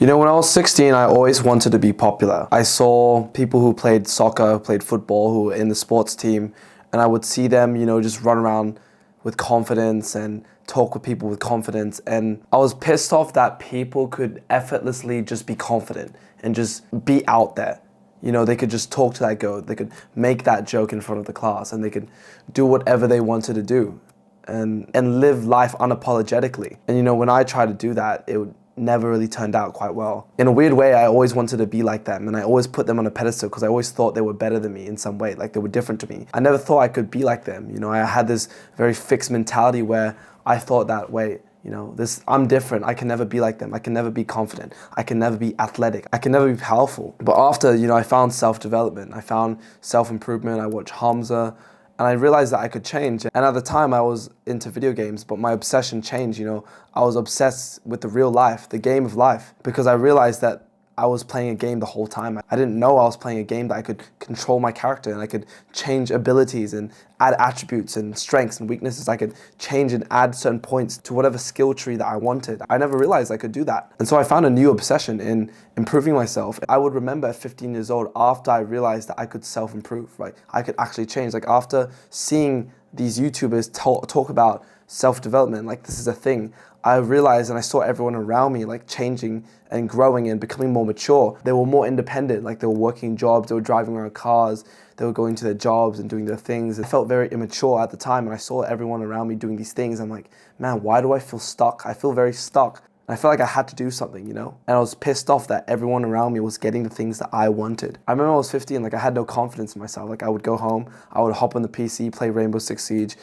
You know, when I was 16, I always wanted to be popular. I saw people who played soccer, played football, who were in the sports team, and I would see them, just run around with confidence and talk with people with confidence. And I was pissed off that people could effortlessly just be confident and just be out there. They could just talk to that girl, they could make that joke in front of the class, and they could do whatever they wanted to do and live life unapologetically. And when I tried to do that, it would never really turned out quite well. In a weird way, I always wanted to be like them, and I always put them on a pedestal because I always thought they were better than me in some way, like they were different to me. I never thought I could be like them. I had this very fixed mentality where I thought that, wait, I'm different. I can never be like them. I can never be confident. I can never be athletic. I can never be powerful. But after, I found self-development. I found self-improvement. I watched Hamza, and I realized that I could change. And at the time I was into video games, but my obsession changed. I was obsessed with the real life, the game of life, because I realized that I was playing a game the whole time. I didn't know I was playing a game that I could control my character, and I could change abilities and add attributes and strengths and weaknesses. I could change and add certain points to whatever skill tree that I wanted. I never realized I could do that. And so I found a new obsession in improving myself. I would remember at 15 years old, after I realized that I could self-improve, right? I could actually change. Like after seeing these YouTubers talk about self-development, like this is a thing, I realized and I saw everyone around me like changing and growing and becoming more mature. They were more independent, like they were working jobs, they were driving around cars, they were going to their jobs and doing their things. I felt very immature at the time, and I saw everyone around me doing these things. I'm like, man, why do I feel stuck? I feel very stuck. I felt like I had to do something, And I was pissed off that everyone around me was getting the things that I wanted. I remember I was 15, like I had no confidence in myself. Like I would go home, I would hop on the PC, play Rainbow Six Siege,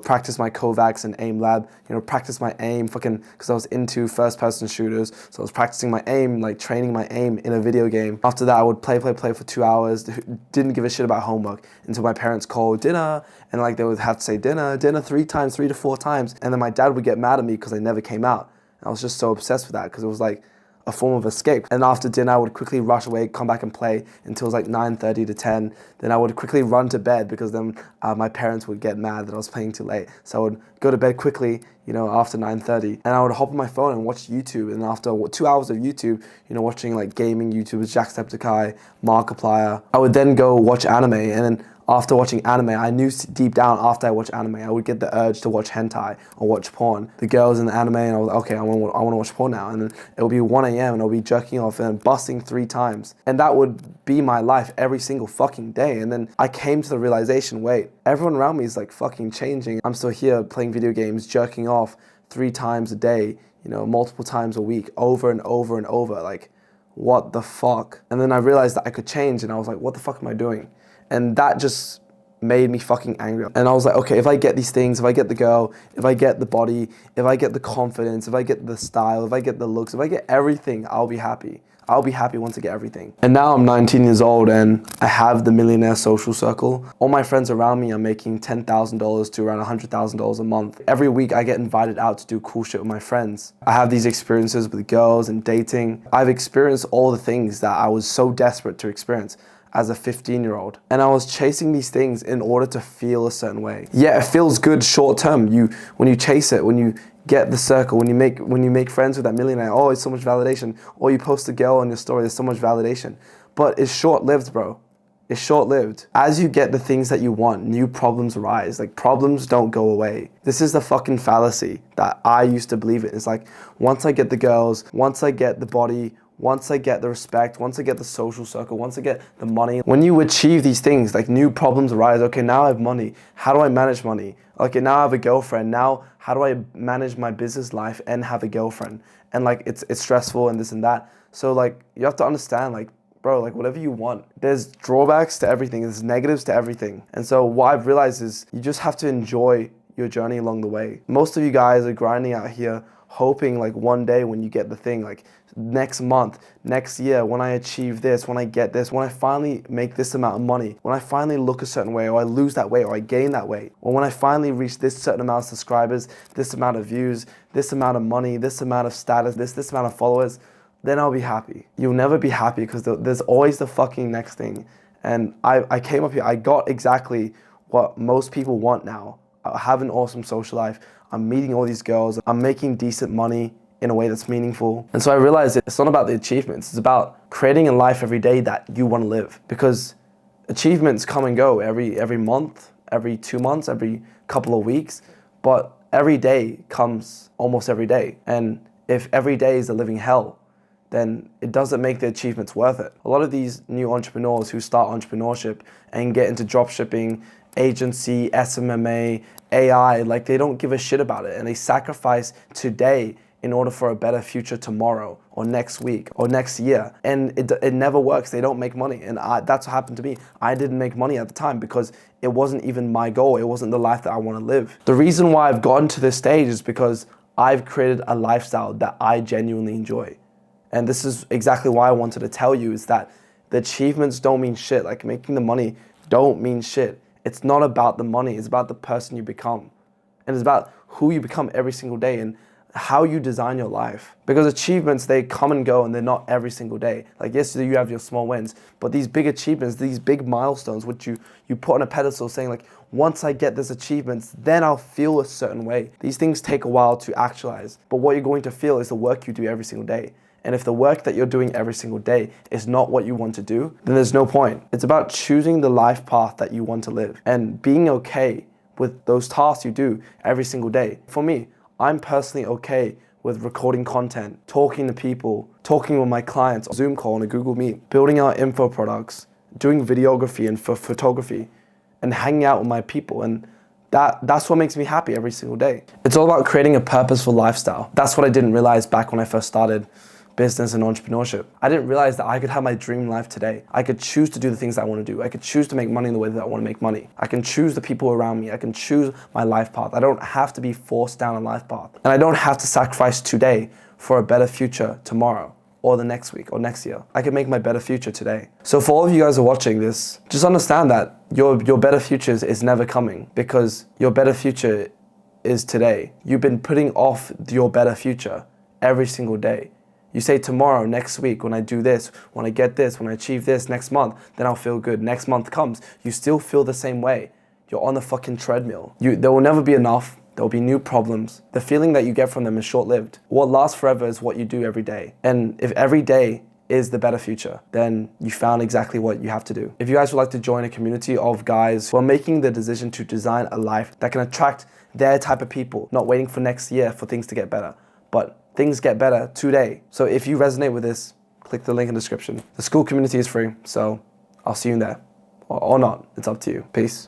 practice my Kovacs and aim lab, practice my aim because I was into first person shooters. So I was practicing my aim, like training my aim in a video game. After that, I would play for 2 hours, didn't give a shit about homework until my parents called dinner, and like they would have to say dinner 3 to 4 times. And then my dad would get mad at me because I never came out. I was just so obsessed with that because it was like a form of escape. And after dinner, I would quickly rush away, come back and play until it was like 9:30 to 10. Then I would quickly run to bed because then my parents would get mad that I was playing too late. So I would go to bed quickly, after 9:30. And I would hop on my phone and watch YouTube. And after 2 hours of YouTube, watching like gaming YouTubers, Jacksepticeye, Markiplier, I would then go watch anime. And then after watching anime, I knew deep down after I watched anime, I would get the urge to watch hentai or watch porn. The girls in the anime, and I was like, okay, I want to watch porn now. And then it would be 1 a.m. and I'll be jerking off and busting 3 times. And that would be my life every single fucking day. And then I came to the realization, wait, everyone around me is like fucking changing. I'm still here playing video games, jerking off 3 times a day, multiple times a week, over and over and over. Like, what the fuck? And then I realized that I could change, and I was like, what the fuck am I doing? And that just made me fucking angry. And I was like, okay, if I get these things, if I get the girl, if I get the body, if I get the confidence, if I get the style, if I get the looks, if I get everything, I'll be happy. I'll be happy once I get everything. And now I'm 19 years old and I have the millionaire social circle. All my friends around me are making $10,000 to around $100,000 a month. Every week I get invited out to do cool shit with my friends. I have these experiences with girls and dating. I've experienced all the things that I was so desperate to experience as a 15-year-old. And I was chasing these things in order to feel a certain way. Yeah, it feels good short term. When you chase it, when you get the circle, when you make friends with that millionaire, oh, it's so much validation. Or you post a girl on your story, there's so much validation. But it's short-lived, bro. It's short-lived. As you get the things that you want, new problems arise. Like, problems don't go away. This is the fucking fallacy that I used to believe in. It's like, once I get the girls, once I get the body, once I get the respect, once I get the social circle, once I get the money, when you achieve these things, like new problems arise. Okay, now I have money. How do I manage money? Okay, now I have a girlfriend. Now, how do I manage my business life and have a girlfriend? And like, it's stressful and this and that. So like, you have to understand, like, bro, like whatever you want, there's drawbacks to everything. There's negatives to everything. And so what I've realized is you just have to enjoy your journey along the way. Most of you guys are grinding out here, hoping like one day when you get the thing, like next month, next year, when I achieve this, when I get this, when I finally make this amount of money, when I finally look a certain way, or I lose that weight, or I gain that weight, or when I finally reach this certain amount of subscribers, this amount of views, this amount of money, this amount of status, this amount of followers, then I'll be happy. You'll never be happy because there's always the fucking next thing. And I came up here, I got exactly what most people want now. I have an awesome social life. I'm meeting all these girls. I'm making decent money in a way that's meaningful. And so I realized it's not about the achievements, it's about creating a life every day that you want to live. Because achievements come and go every month, every 2 months, every couple of weeks, but every day comes almost every day. And if every day is a living hell, then it doesn't make the achievements worth it. A lot of these new entrepreneurs who start entrepreneurship and get into dropshipping, agency, SMMA, AI, like they don't give a shit about it, and they sacrifice today in order for a better future tomorrow or next week or next year. And it never works. They don't make money. And that's what happened to me. I didn't make money at the time because it wasn't even my goal. It wasn't the life that I want to live. The reason why I've gotten to this stage is because I've created a lifestyle that I genuinely enjoy. And this is exactly why I wanted to tell you, is that the achievements don't mean shit. Like making the money don't mean shit. It's not about the money. It's about the person you become. And it's about who you become every single day and how you design your life. Because achievements, they come and go and they're not every single day. Like yesterday you have your small wins, but these big achievements, these big milestones, which you put on a pedestal saying like, once I get this achievements, then I'll feel a certain way. These things take a while to actualize, but what you're going to feel is the work you do every single day. And if the work that you're doing every single day is not what you want to do, then there's no point. It's about choosing the life path that you want to live and being okay with those tasks you do every single day. For me, I'm personally okay with recording content, talking to people, talking with my clients, on Zoom call, on a Google Meet, building out info products, doing videography and photography, and hanging out with my people. And that's what makes me happy every single day. It's all about creating a purposeful lifestyle. That's what I didn't realize back when I first started business and entrepreneurship. I didn't realize that I could have my dream life today. I could choose to do the things that I want to do. I could choose to make money in the way that I want to make money. I can choose the people around me. I can choose my life path. I don't have to be forced down a life path. And I don't have to sacrifice today for a better future tomorrow or the next week or next year. I can make my better future today. So for all of you guys who are watching this, just understand that your better future is never coming, because your better future is today. You've been putting off your better future every single day. You say tomorrow, next week, when I do this, when I get this, when I achieve this, next month, then I'll feel good. Next month comes, you still feel the same way. You're on the fucking treadmill. There will never be enough. There will be new problems. The feeling that you get from them is short-lived. What lasts forever is what you do every day. And if every day is the better future, then you found exactly what you have to do. If you guys would like to join a community of guys who are making the decision to design a life that can attract their type of people, not waiting for next year for things to get better, but things get better today. So if you resonate with this, click the link in the description. The school community is free, so I'll see you in there. Or not, it's up to you. Peace.